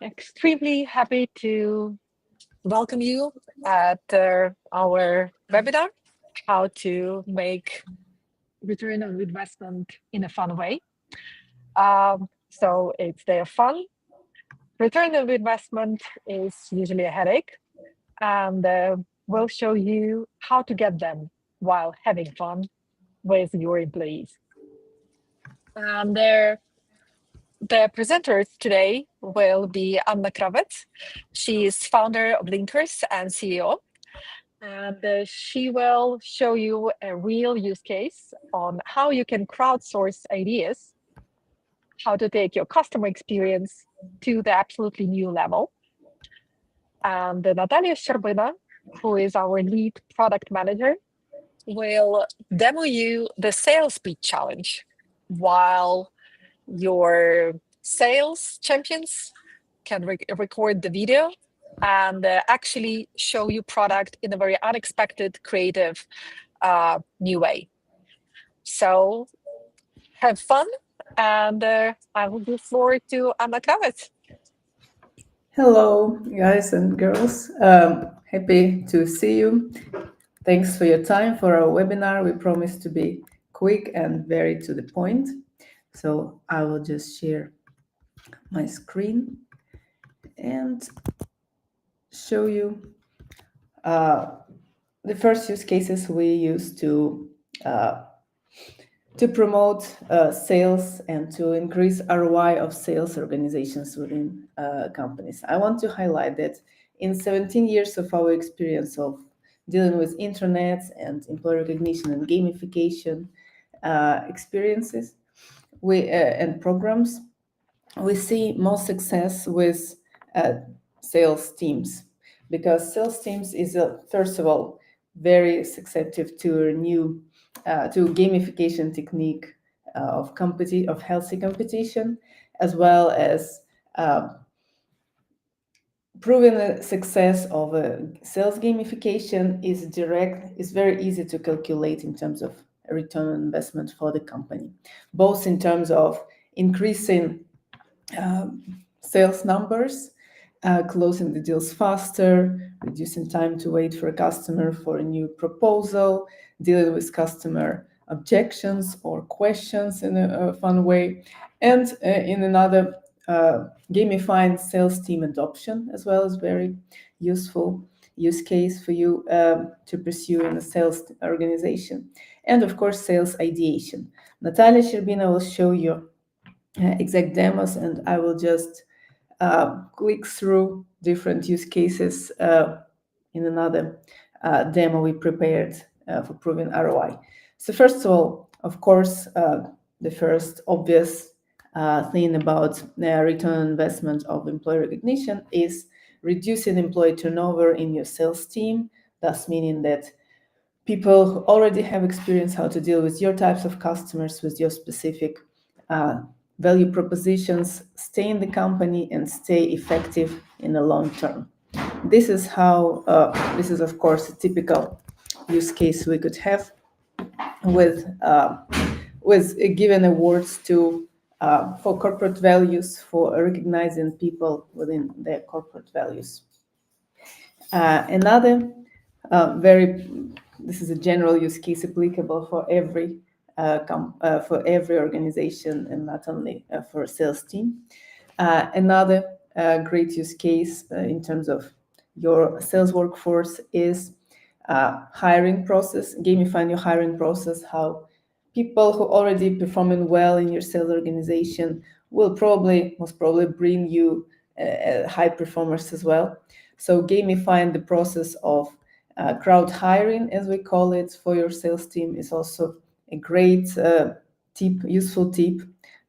Extremely happy to welcome you at our webinar, How to Make Return on Investment in a Fun Way. So it's their fun. Return on investment is usually a headache, and we'll show you how to get them while having fun with your employees. And the presenters today will be Anna Kravets. She is founder of Linkers and CEO. And she will show you a real use case on how you can crowdsource ideas, how to take your customer experience to the absolutely new level. And Natalia Sherbina, who is our lead product manager, will demo you the sales pitch challenge while your sales champions can record the video and actually show you product in a very unexpected, creative, new way. So have fun, and I will give floor to Anna Kravets. Hello, guys and girls. Happy to see you. Thanks for your time for our webinar. We promise to be quick and very to the point. So I will just share my screen and show you the first use cases we use to promote sales and to increase ROI of sales organizations within companies. I want to highlight that in 17 years of our experience of dealing with intranets and employee recognition and gamification experiences and programs, we see most success with sales teams, because sales teams is first of all very susceptible to a new to gamification technique of healthy competition, as well as proven the success of a sales gamification is very easy to calculate in terms of a return on investment for the company, both in terms of increasing sales numbers, closing the deals faster, reducing time to wait for a customer for a new proposal, dealing with customer objections or questions in a fun way, and in another gamifying sales team adoption, as well as very useful use case for you to pursue in a sales organization. And of course, sales ideation. Natalia Sherbina will show you exact demos, and I will just click through different use cases in another demo we prepared for proving ROI. So first of all, of course, the first obvious thing about return on investment of employee recognition is reducing employee turnover in your sales team, thus meaning that people who already have experience how to deal with your types of customers, with your specific value propositions, stay in the company and stay effective in the long term. This is how, this is of course a typical use case we could have with given awards to for corporate values, for recognizing people within their corporate values. Another this is a general use case applicable for every organization and not only for a sales team. Another great use case in terms of your sales workforce is hiring process, gamifying your hiring process, how people who already performing well in your sales organization will most probably bring you high performers as well. So gamifying the process of crowd hiring, as we call it, for your sales team is also a great useful tip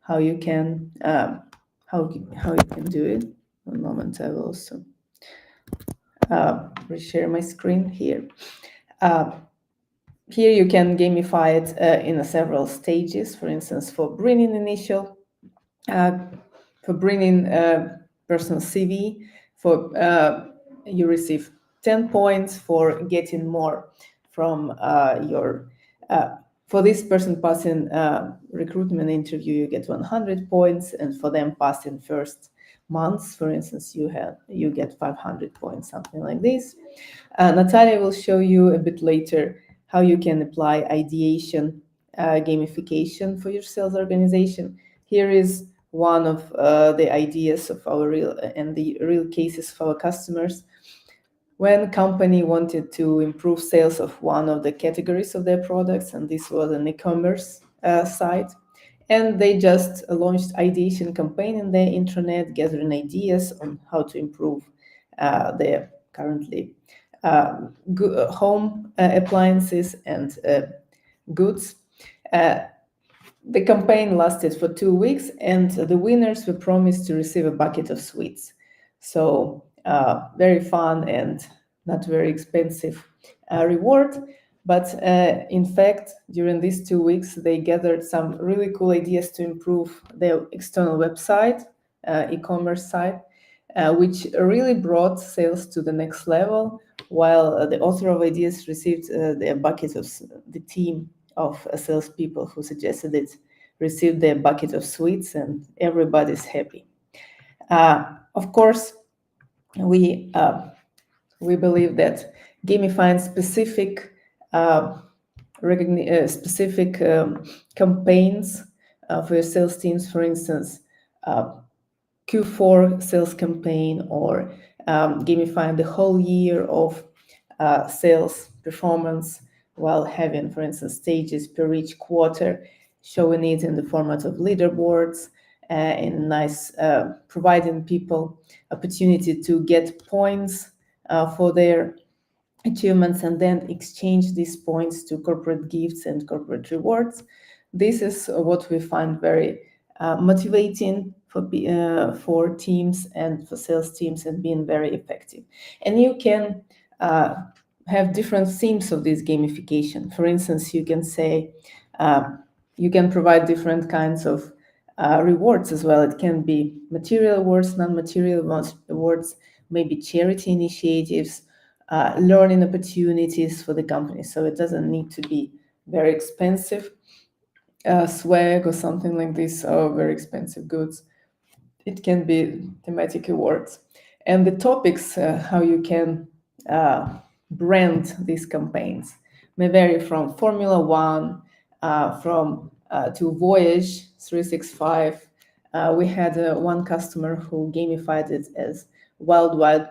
how you can do it. One moment, I will also reshare my screen here. Here you can gamify it in several stages. For instance, for bringing personal CV, you receive 10 points. For getting more from for this person passing recruitment interview, you get 100 points, and for them passing first months, for instance, you get 500 points, something like this. Natalia will show you a bit later how you can apply ideation gamification for your sales organization. Here is one of the ideas of our real and the real cases for our customers. When a company wanted to improve sales of one of the categories of their products, and this was an e-commerce site, and they just launched ideation campaign in their intranet, gathering ideas on how to improve their currently home appliances and goods. Uh, the campaign lasted for 2 weeks, and the winners were promised to receive a bucket of sweets. So, very fun and not very expensive reward. But in fact, during these 2 weeks, they gathered some really cool ideas to improve their external website, e-commerce site, which really brought sales to the next level, while the author of ideas received their bucket of the team of salespeople who suggested it received their bucket of sweets, and everybody's happy. Of course, we believe that gamifying specific specific campaigns for your sales teams, for instance, Q4 sales campaign, or gamifying the whole year of sales performance while having, for instance, stages per each quarter, showing it in the format of leaderboards, and nice, providing people opportunity to get points for their achievements and then exchange these points to corporate gifts and corporate rewards. This is what we find very motivating for teams and for sales teams, and being very effective. And you can have different themes of this gamification. For instance, you can say you can provide different kinds of rewards as well. It can be material awards, non-material awards, maybe charity initiatives, learning opportunities for the company. So it doesn't need to be very expensive swag or something like this, or very expensive goods. It can be thematic awards. And the topics, how you can brand these campaigns, may vary from Formula One, to Voyage 365. We had one customer who gamified it as Wild Wild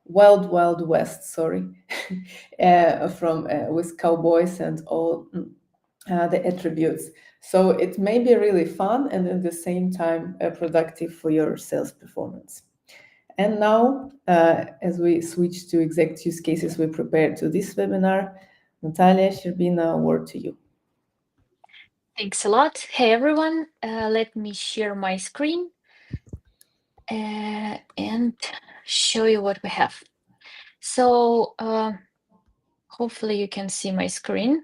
Wild Wild West, sorry, from with cowboys and all the attributes. So it may be really fun and at the same time productive for your sales performance. And now, as we switch to exact use cases we prepared to this webinar, Natalia, Sherbina, a word to you. Thanks a lot. Hey everyone, let me share my screen and show you what we have. So hopefully you can see my screen.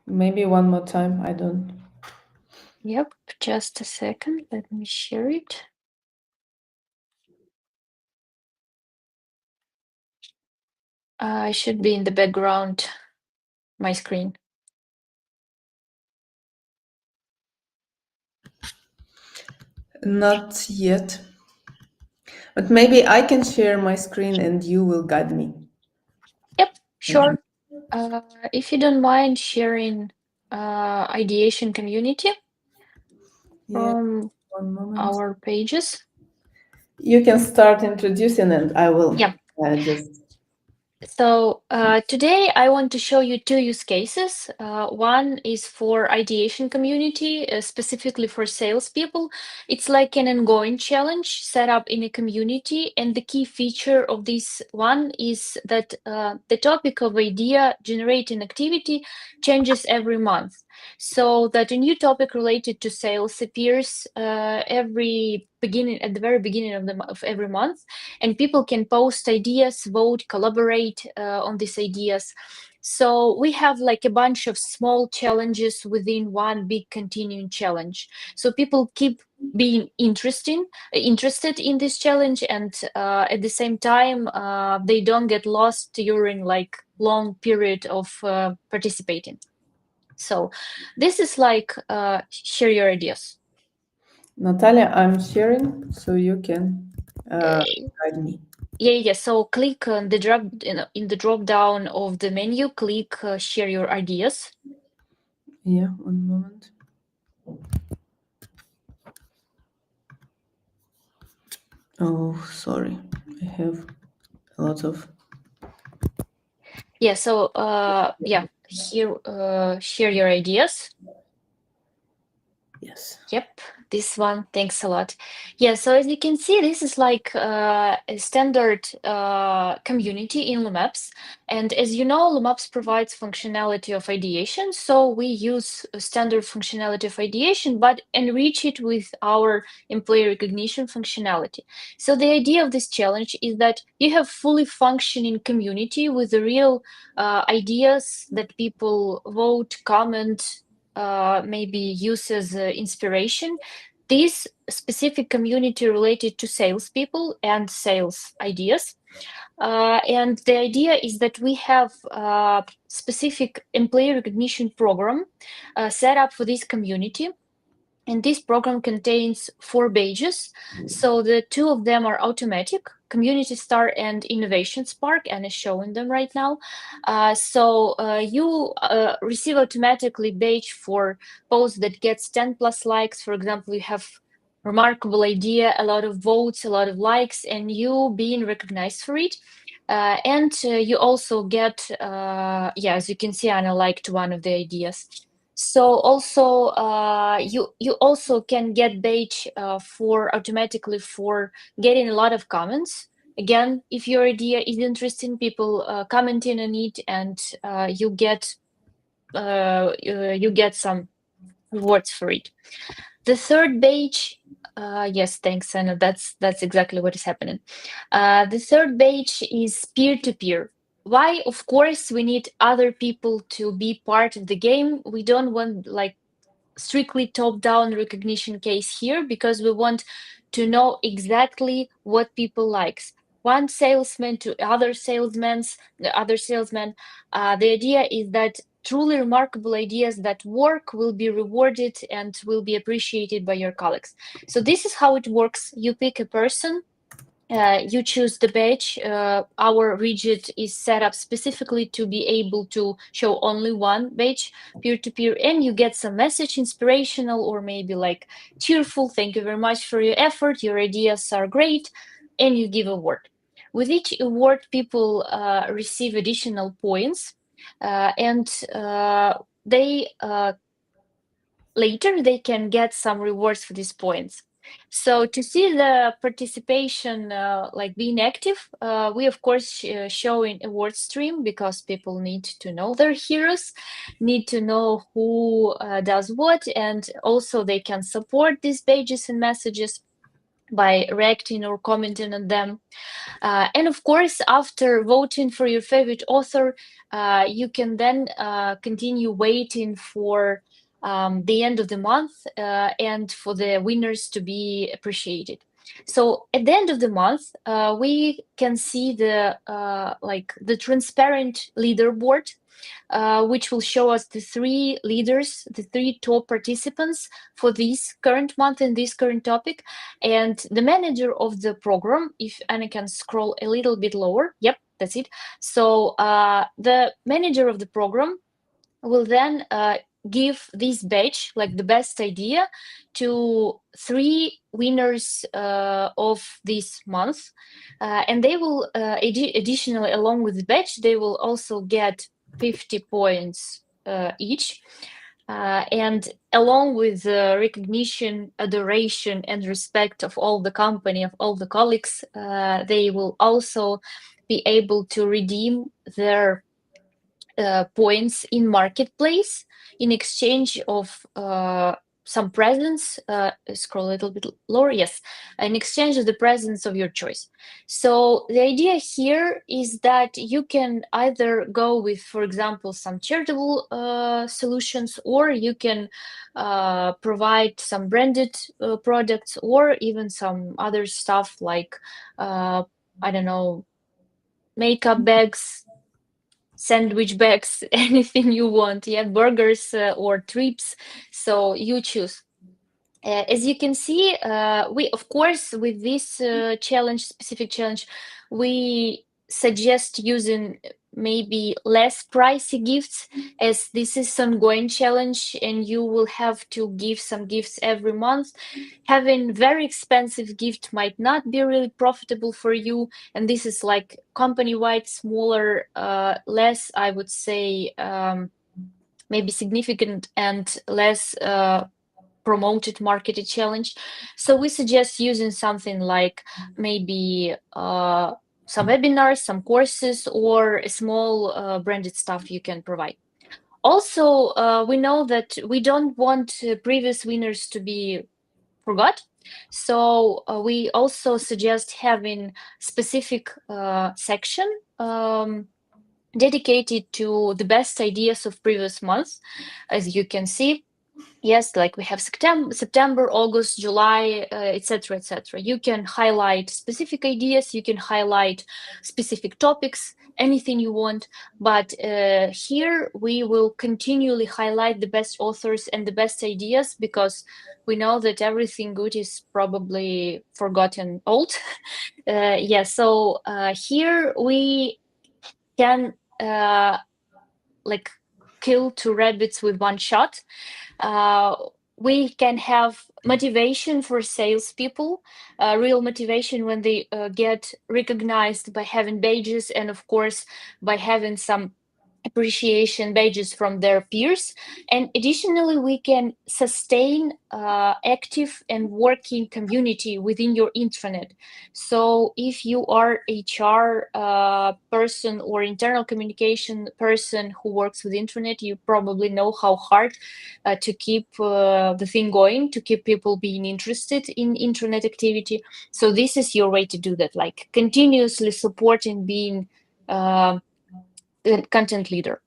Maybe one more time, I don't. Yep, just a second, let me share it. I should be in the background, my screen. Not yet. But maybe I can share my screen and you will guide me. Yep, sure. If you don't mind sharing ideation community from our pages. You can start introducing and I will just... So today I want to show you two use cases. One is for ideation community, specifically for salespeople. It's like an ongoing challenge set up in a community. And the key feature of this one is that the topic of idea generating activity changes every month. so that a new topic related to sales appears at the very beginning of every month, and people can post ideas, vote, collaborate on these ideas. So we have like a bunch of small challenges within one big continuing challenge. So people keep being interested in this challenge, and at the same time they don't get lost during like long period of participating. So this is like share your ideas. Natalia, I'm sharing, so you can Uh, guide me. yeah. So click on the drop in the drop down of the menu. Click share your ideas. Yeah, one moment. Oh, sorry. I have a lot of. Yeah. So yeah, here share your ideas. Yes. Yep, this one. Thanks a lot. Yeah, so as you can see, this is like a standard community in Lumaps. And as you know, Lumaps provides functionality of ideation. So we use a standard functionality of ideation, but enrich it with our employee recognition functionality. So the idea of this challenge is that you have fully functioning community with the real ideas that people vote, comment, maybe use as inspiration. This specific community related to salespeople and sales ideas. And the idea is that we have a specific employee recognition program set up for this community. And this program contains 4 pages. So the 2 of them are automatic, Community Star and Innovation Spark, and is showing them right now. So you receive automatically badge for post that gets 10 plus likes. For example, you have remarkable idea, a lot of votes, a lot of likes, and you being recognized for it. And you also get, yeah, as you can see, Anna liked one of the ideas. So also you also can get badge for automatically for getting a lot of comments. Again, if your idea is interesting, people commenting on it, and you get some rewards for it. The third badge, yes, thanks, Anna. That's exactly what is happening. The third badge is peer-to-peer. Why? Of course, we need other people to be part of the game. We don't want like strictly top-down recognition case here because we want to know exactly what people likes. One salesman to the other salesman. The idea is that truly remarkable ideas that work will be rewarded and will be appreciated by your colleagues. So this is how it works. You pick a person, you choose the badge. Our widget is set up specifically to be able to show only one badge, peer-to-peer, and you get some message, inspirational or maybe like cheerful. Thank you very much for your effort. Your ideas are great, and you give award. With each award, people receive additional points, and they later they can get some rewards for these points. So to see the participation like being active, we of course show in award stream because people need to know their heroes, need to know who does what, and also they can support these pages and messages by reacting or commenting on them. And of course, after voting for your favorite author, you can then continue waiting for the end of the month and for the winners to be appreciated. So at the end of the month, we can see the like the transparent leaderboard, which will show us the 3 leaders, the 3 top participants for this current month and this current topic. And the manager of the program, if Anna can scroll a little bit lower, yep, that's it. So the manager of the program will then give this badge, like the best idea, to 3 winners of this month. And they will additionally, along with the badge, they will also get 50 points each. And along with the recognition, adoration, and respect of all the company, of all the colleagues, they will also be able to redeem their points in marketplace in exchange of some presents. Scroll a little bit lower. Yes, in exchange of the presents of your choice. So the idea here is that you can either go with, for example, some charitable solutions, or you can provide some branded products, or even some other stuff like I don't know, makeup bags, sandwich bags, anything you want. Yeah, burgers or trips. So you choose. As you can see, we, of course, with this specific challenge, we suggest using maybe less pricey gifts, as this is ongoing challenge and you will have to give some gifts every month. Having very expensive gift might not be really profitable for you, and this is like company-wide, smaller, less, I would say, maybe significant and less promoted marketed challenge. So we suggest using something like maybe some webinars, some courses, or a small branded stuff you can provide. Also, we know that we don't want previous winners to be forgot. So we also suggest having specific section dedicated to the best ideas of previous months. As you can see, yes, like we have September, August, July, etc., etc. You can highlight specific ideas, you can highlight specific topics, anything you want. But here we will continually highlight the best authors and the best ideas, because we know that everything good is probably forgotten old. Yeah, so here we can like kill two rabbits with one shot. We can have motivation for salespeople, real motivation when they get recognized by having badges, and of course by having some appreciation badges from their peers. And additionally, we can sustain active and working community within your intranet. So if you are HR person or internal communication person who works with intranet, you probably know how hard to keep the thing going, to keep people being interested in intranet activity. So this is your way to do that, like continuously supporting being content leader.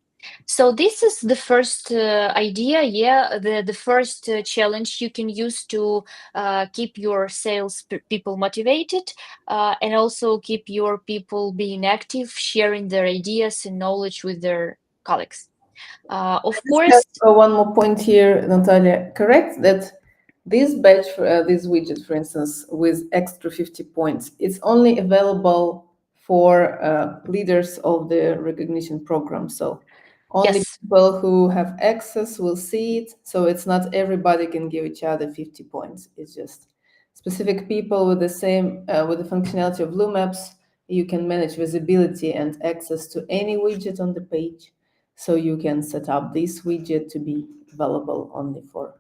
So this is the first idea. Yeah, the first challenge you can use to keep your sales people motivated, and also keep your people being active, sharing their ideas and knowledge with their colleagues. Of course. One more point here, Natalia. Correct that this badge, this widget, for instance, with extra 50 points, it's only available for leaders of the recognition program. So only Yes. people who have access will see it. So it's not everybody can give each other 50 points. It's just specific people with the same, with the functionality of Blue Maps. You can manage visibility and access to any widget on the page. So you can set up this widget to be available only for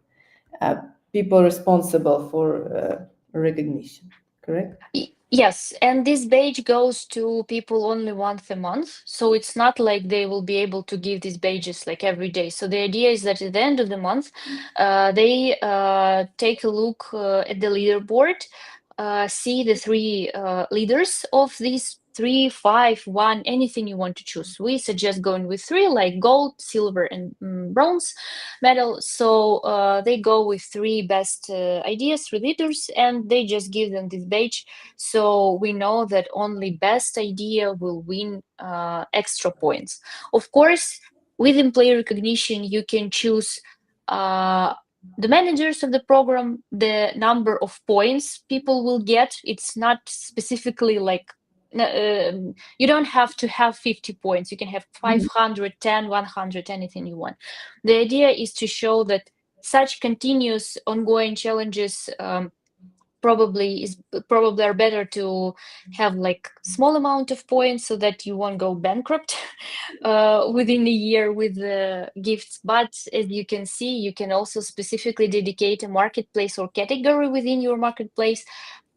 people responsible for recognition, correct? Yes, and this badge goes to people only once a month, so it's not like they will be able to give these badges like every day. So the idea is that at the end of the month, they take a look at the leaderboard, see the three leaders of these 3, 5, 1, anything you want to choose. We suggest going with 3, like gold, silver, and bronze medal. So they go with 3 best ideas, 3 leaders, and they just give them this badge. So we know that only best idea will win extra points. Of course, with employee recognition, you can choose the managers of the program, the number of points people will get. It's not specifically like you don't have to have 50 points. You can have 500, 10, 100, anything you want. The idea is to show that such continuous ongoing challenges probably are better to have like small amount of points so that you won't go bankrupt within a year with the gifts. But as you can see, you can also specifically dedicate a marketplace or category within your marketplace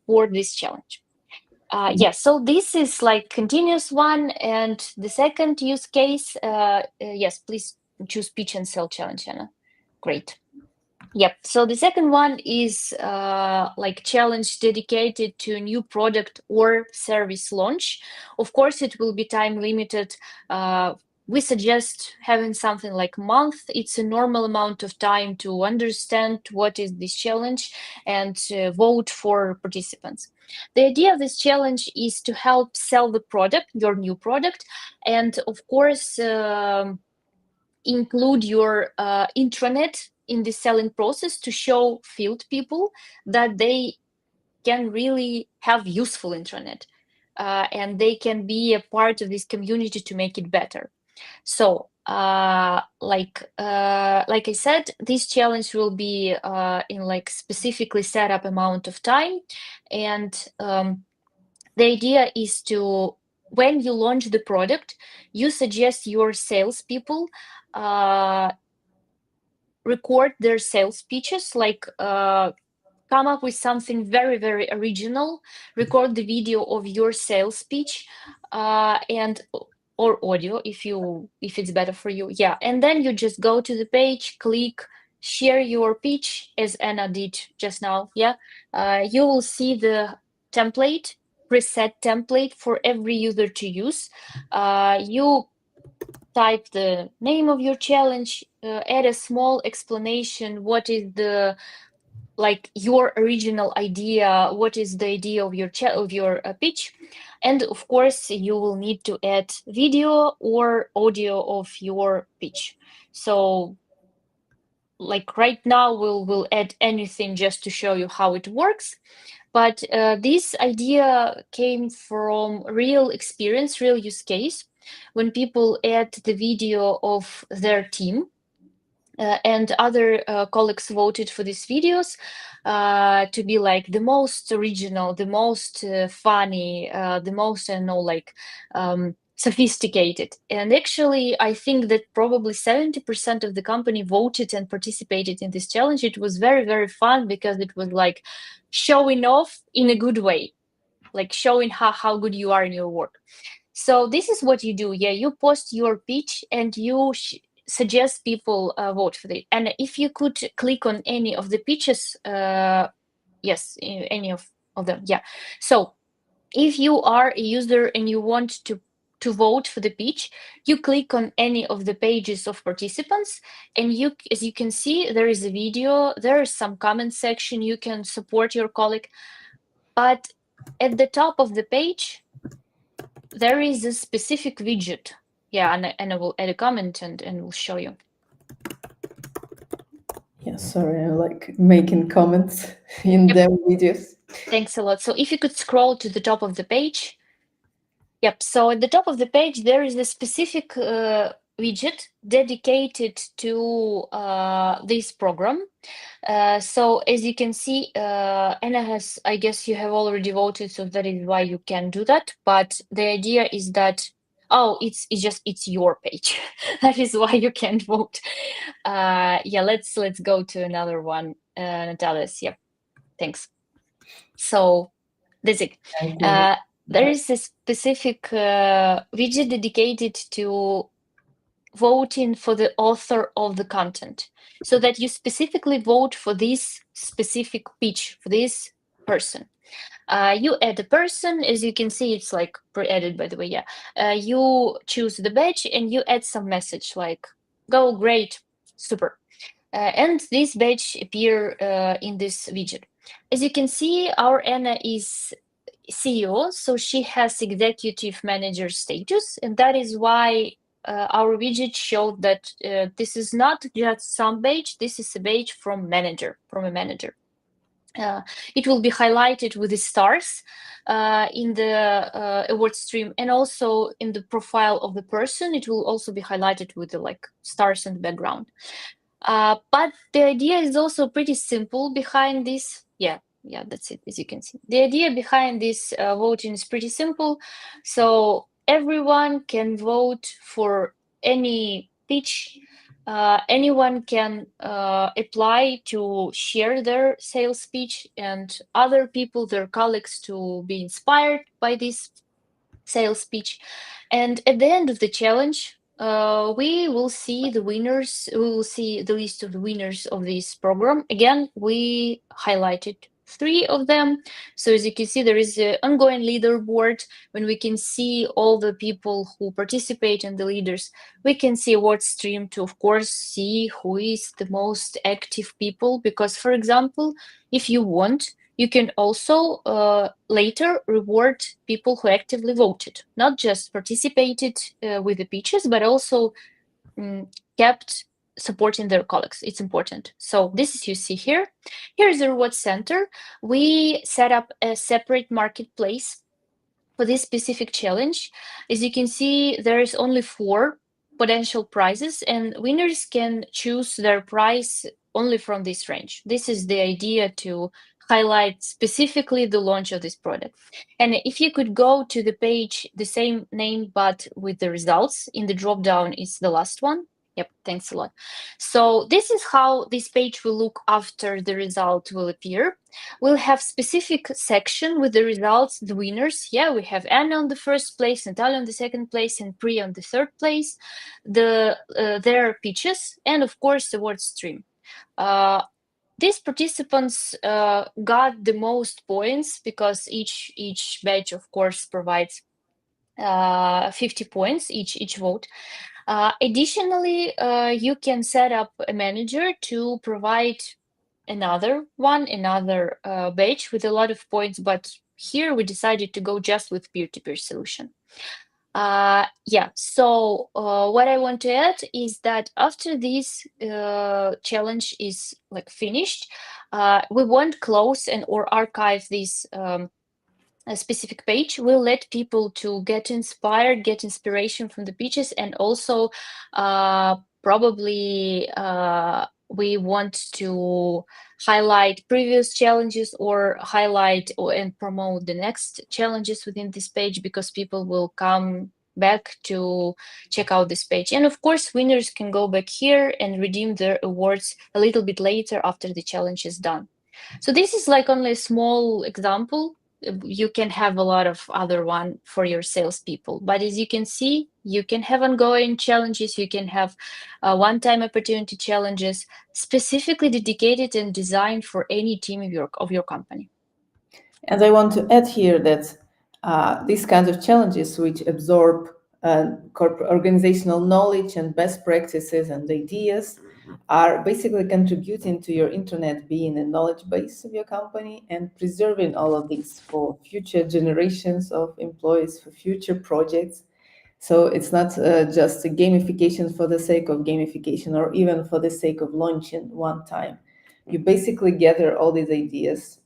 for this challenge. Yes, so this is like continuous one. And the second use case, yes, please choose pitch and sell challenge, Anna. Great. Yep. So the second one is like challenge dedicated to a new product or service launch. Of course, it will be time limited. We suggest having something like a month. It's a normal amount of time to understand what is this challenge and vote for participants. The idea of this challenge is to help sell the product, your new product, and of course, include your intranet in the selling process to show field people that they can really have useful intranet and they can be a part of this community to make it better. So like I said, this challenge will be in like specifically set up amount of time, and the idea is to, when you launch the product, you suggest your salespeople record their sales pitches, like come up with something very, very original, record the video of your sales pitch and or audio if it's better for you. Yeah, and then you just go to the page, click share your pitch as Anna did just now. Yeah, you will see the template, preset template for every user to use. You type the name of your challenge, add a small explanation, what is the like your original idea, what is the idea of your pitch, and of course you will need to add video or audio of your pitch. So like right now we'll add anything just to show you how it works. But this idea came from real experience, real use case, when people add the video of their team and other colleagues voted for these videos to be like the most original, the most funny, the most, I don't know, like sophisticated. And actually, I think that probably 70% of the company voted and participated in this challenge. It was very, very fun because it was like showing off in a good way, like showing how good you are in your work. So this is what you do. Yeah, you post your pitch and you suggest people vote for it. And if you could click on any of the pitches, yes, any of them. Yeah. So if you are a user and you want to vote for the pitch, you click on any of the pages of participants, and you, as you can see, there is a video, there is some comment section, you can support your colleague. But at the top of the page, there is a specific widget. Yeah, and I will add a comment and we'll show you. Yeah, sorry, I like making comments in their videos. Thanks a lot. So if you could scroll to the top of the page. Yep, so at the top of the page, there is a specific widget dedicated to this program. So as you can see, Anna has, I guess you have already voted, so that is why you can do that. But the idea is that, oh, it's your page. That is why you can't vote. Yeah, let's go to another one. Natalis, yeah, thanks. So that's it. There is a specific widget dedicated to voting for the author of the content, so that you specifically vote for this specific pitch for this person. You add a person, as you can see, it's like pre-added, by the way. Yeah, you choose the badge and you add some message like "Go, great, super," and this badge appear in this widget. As you can see, our Anna is CEO, so she has executive manager status, and that is why our widget showed that this is not just some badge, this is a badge from a manager. It will be highlighted with the stars in the award stream, and also in the profile of the person, it will also be highlighted with the like stars in the background. But the idea is also pretty simple behind this. Yeah, that's it, as you can see. The idea behind this voting is pretty simple. So everyone can vote for any pitch Anyone can apply to share their sales speech, and other people, their colleagues, to be inspired by this sales speech. And at the end of the challenge, we will see the winners. We will see the list of the winners of this program. Again, we highlighted 3 of them. So as you can see, there is an ongoing leaderboard. When we can see all the people who participate and the leaders, we can see what stream to, of course, see who is the most active people. Because, for example, if you want, you can also later reward people who actively voted, not just participated with the pitches, but also kept supporting their colleagues. It's important. So this is you see here. Here is the reward center. We set up a separate marketplace for this specific challenge. As you can see, there is only 4 potential prizes, and winners can choose their prize only from this range. This is the idea, to highlight specifically the launch of this product. And if you could go to the page, the same name, but with the results in the drop down is the last one. Yep, thanks a lot. So this is how this page will look after the result will appear. We'll have specific section with the results, the winners. Yeah, we have Anna on the first place, Natalia on the second place, and Priya on the third place. Their pitches, and of course the word stream. These participants got the most points because each badge, of course, provides 50 points each vote. Additionally, you can set up a manager to provide another badge with a lot of points, but here we decided to go just with peer-to-peer solution. Yeah, so what I want to add is that after this challenge is like finished, we won't close and or archive this a specific page. Will let people to get inspired, get inspiration from the pitches, and also probably we want to highlight previous challenges or highlight and promote the next challenges within this page, because people will come back to check out this page. And of course, winners can go back here and redeem their awards a little bit later after the challenge is done. So this is like only a small example. You can have a lot of other one for your salespeople, but as you can see, you can have ongoing challenges. You can have one-time opportunity challenges specifically dedicated and designed for any team of your company. And I want to add here that these kinds of challenges, which absorb corporate organizational knowledge and best practices and ideas, are basically contributing to your internet being a knowledge base of your company and preserving all of these for future generations of employees, for future projects. So it's not just a gamification for the sake of gamification or even for the sake of launching one time. You basically gather all these ideas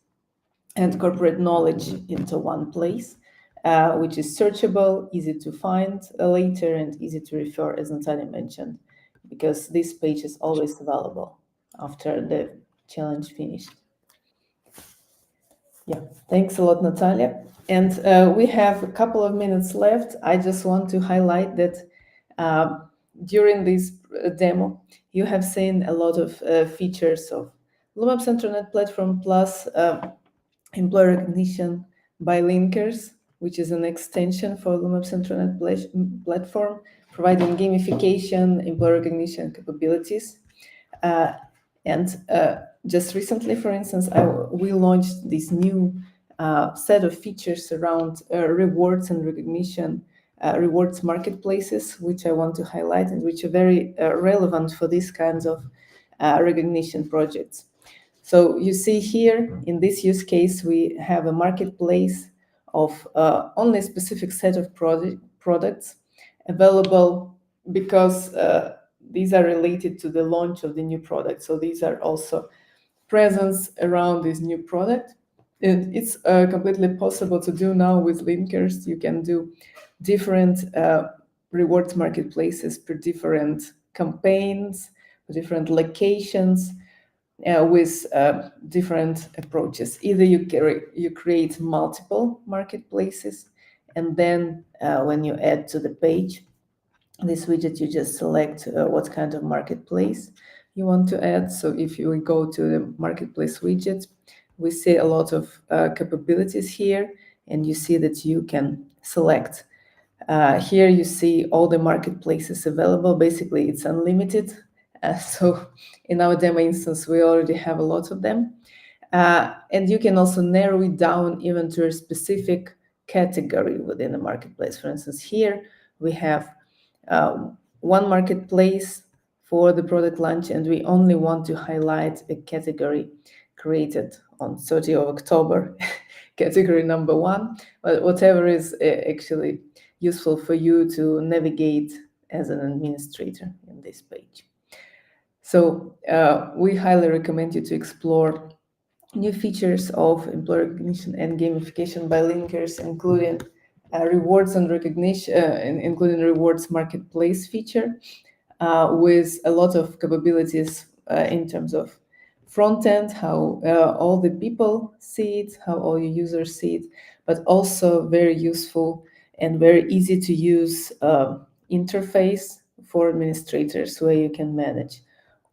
and corporate knowledge into one place, which is searchable, easy to find later, and easy to refer, as Natalia mentioned, because this page is always available after the challenge finished. Yeah, thanks a lot, Natalia. And we have a couple of minutes left. I just want to highlight that during this demo, you have seen a lot of features of LumApps Internet Platform Plus employee recognition by linkers, which is an extension for LumApps Internet Platform, providing gamification, employee recognition capabilities. And just recently, for instance, we launched this new set of features around rewards and recognition, rewards marketplaces, which I want to highlight and which are very relevant for these kinds of recognition projects. So you see here in this use case, we have a marketplace of only a specific set of products available because these are related to the launch of the new product. So these are also presence around this new product. And it's completely possible to do now with linkers. You can do different rewards marketplaces for different campaigns, for different locations, with different approaches. Either you create multiple marketplaces, and then when you add to the page, this widget, you just select what kind of marketplace you want to add. So if you go to the marketplace widget, we see a lot of capabilities here, and you see that you can select. Here you see all the marketplaces available. Basically, it's unlimited. So in our demo instance, we already have a lot of them. And you can also narrow it down even to a specific category within the marketplace. For instance, here we have one marketplace for the product launch, and we only want to highlight a category created on 30th of October, category number 1, but whatever is actually useful for you to navigate as an administrator in this page. So we highly recommend you to explore new features of employee recognition and gamification by linkers, including rewards and recognition, including rewards marketplace feature, with a lot of capabilities in terms of front end, how all the people see it, how all your users see it, but also very useful and very easy to use interface for administrators, where you can manage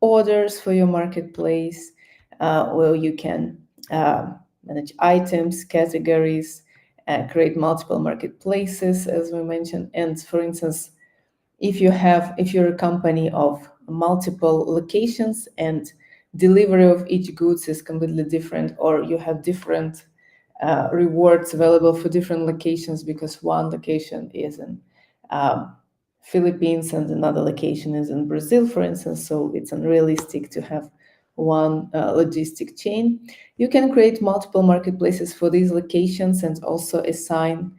orders for your marketplace, where you can manage items, categories, create multiple marketplaces, as we mentioned. And for instance, if you're a company of multiple locations and delivery of each goods is completely different, or you have different rewards available for different locations because one location is in Philippines and another location is in Brazil, for instance, so it's unrealistic to have one logistic chain. You can create multiple marketplaces for these locations and also assign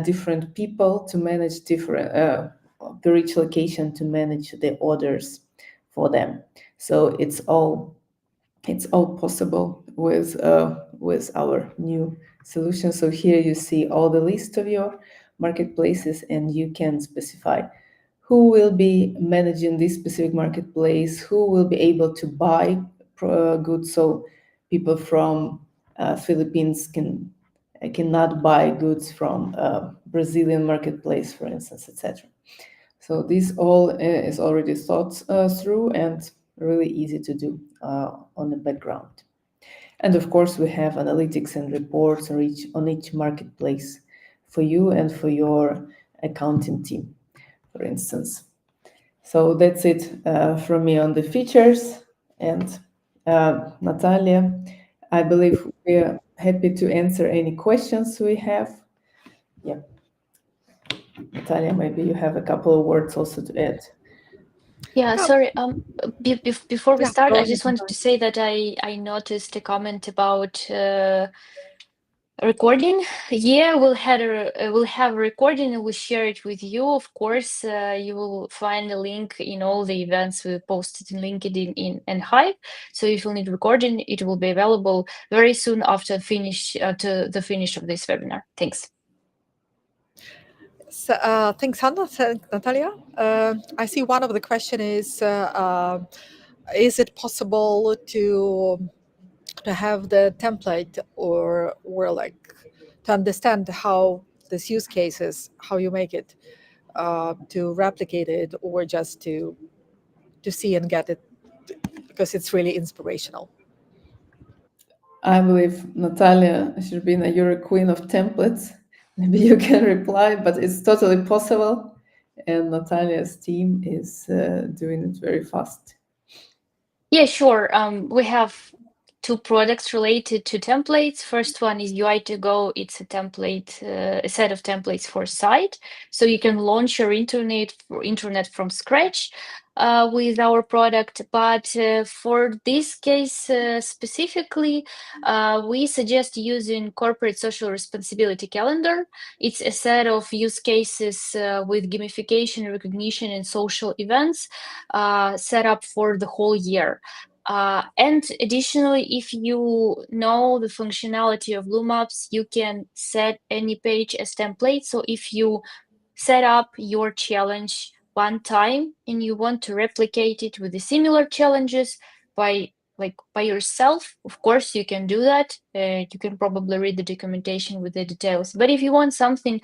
different people to manage different per each location to manage the orders for them. So it's all possible with our new solution. So here you see all the list of your marketplaces, and you can specify who will be managing this specific marketplace, who will be able to buy goods. So people from Philippines cannot buy goods from Brazilian marketplace, for instance, etc. So this all is already thought through and really easy to do on the background. And of course, we have analytics and reports on each marketplace for you and for your accounting team, for instance. So that's it from me on the features. And Natalia, I believe we are happy to answer any questions we have. Yeah. Natalia, maybe you have a couple of words also to add. Yeah, sorry. Before we Yeah, start, go I ahead, just wanted to say that I noticed a comment about recording. Yeah, we'll have a recording and we'll share it with you. Of course, you will find a link in all the events we posted in LinkedIn and Hive. So if you need recording, it will be available very soon after to the finish of this webinar. Thanks. So, thanks, Hannah. Thanks, Natalia. I see one of the question is it possible to have the template or like to understand how this use cases, how you make it, to replicate it, or just to see and get it, because it's really inspirational. I believe Natalia Sherbina, you're a queen of templates. Maybe you can reply, but it's totally possible. And Natalia's team is doing it very fast. Yeah, sure. We have two products related to templates. First one is UI2Go. It's a template, a set of templates for site, so you can launch your internet from scratch with our product. But for this case specifically, we suggest using corporate social responsibility calendar. It's a set of use cases with gamification, recognition, and social events set up for the whole year. And additionally, if you know the functionality of Blue Maps, you can set any page as template. So if you set up your challenge one time and you want to replicate it with the similar challenges by yourself, of course you can do that. You can probably read the documentation with the details. But if you want something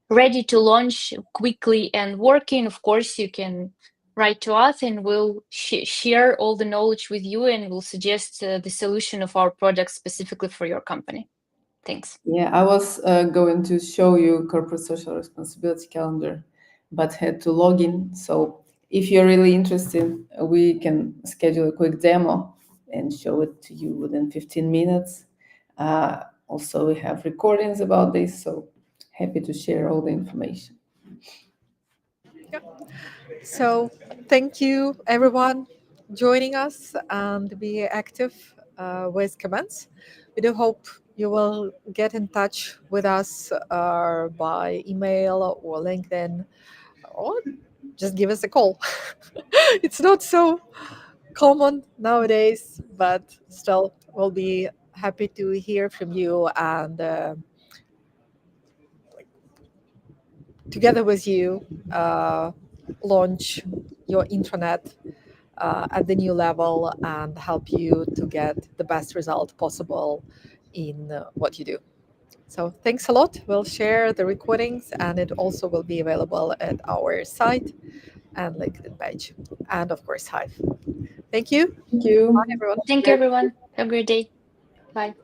ready to launch quickly and working, of course, you can write to us and we'll share all the knowledge with you and we'll suggest the solution of our product specifically for your company. Thanks. Yeah, I was going to show you corporate social responsibility calendar, but had to log in. So if you're really interested, we can schedule a quick demo and show it to you within 15 minutes. Also, we have recordings about this, so happy to share all the information. So thank you, everyone, joining us and be active with comments. We do hope you will get in touch with us by email or LinkedIn, or just give us a call. It's not so common nowadays, but still, we'll be happy to hear from you and together with you launch your intranet at the new level and help you to get the best result possible in what you do. So thanks a lot. We'll share the recordings and it also will be available at our site and LinkedIn page. And of course, Hive. Thank you. Thank you. Bye, everyone. Thank you, everyone. Have a great day. Bye.